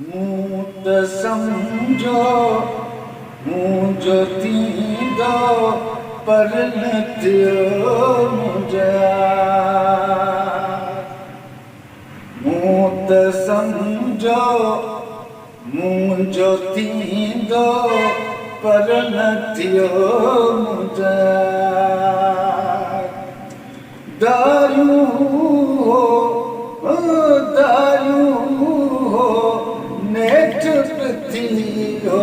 मूं त सम्झो मुंहिंजो थींदो पर न थियो मुंहिंजा मूं त सम्झो मुंहिंजो थींदो पर न थियो मुंहिंजा दारूं हो नेठ थी हो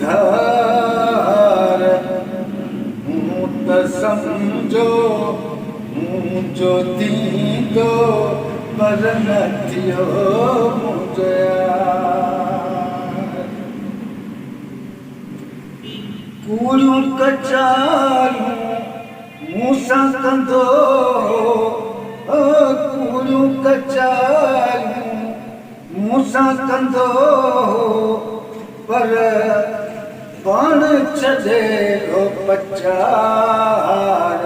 धार मूं त सम्झो मुंहिंजो थींदो पर न थियो मुंहिंजा कूड़ियूं कचारियूं मूं सां कंदो कूड़ियूं कचारियूं मूं सां कंदो पर पाण छॾे पचार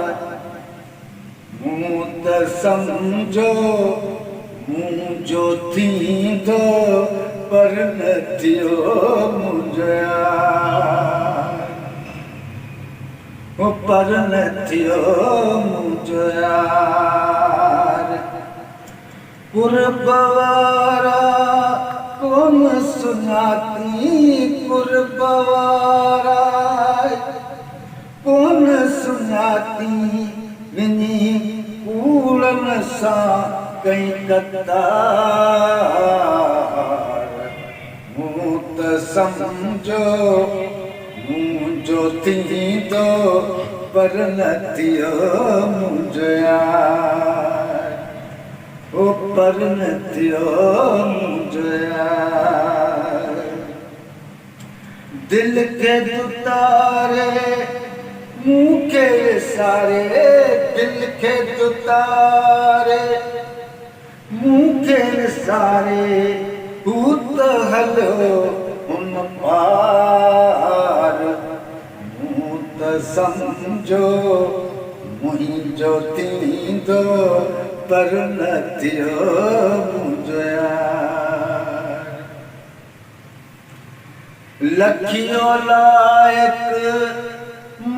मूं त सम्झो मुंहिंजो थींदो पर न थियो मुंहिंजा पर न थियो मुंहिंजा कुर्ब वारा कोन सुञाती कुर्ब वारा कोन सुञाती वञी कूड़नि सां कई कतार मूं त सम्झो मुंहिंजो थींदो पर न थियो मुंहिंजा पर न थियो मुंहिंजा दिल खे दुतारे मूंखे सारे दिल खे दुतारे मूंखे सारे हू त हलो उन पार मूं त सम्झो मुंहिंजो थींदो पर न थियो मुंहिंजा लखियो लाइक़ु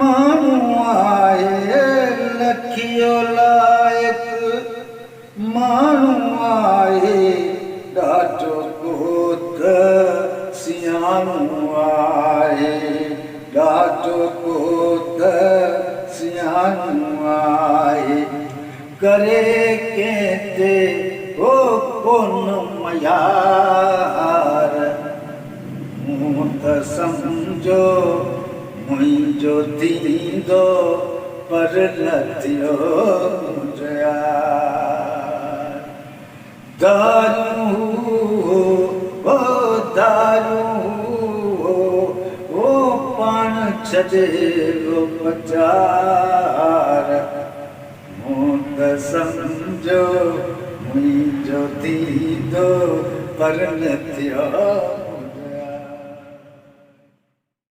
माण्हू आहे लखियो लाइक़ु माण्हू आहे ॾाढो कोत सियाणो आहे ॾाढो कोत सियाणो आहे करे कंहिं ते हो कोन मयार मूं त सम्झो मुंहिंजो थींदो पर न थियो मुंहिंजा दारूं हो पाण छॾे पचार मूं त सम्झो मुंहिंजो थींदो पर न थियो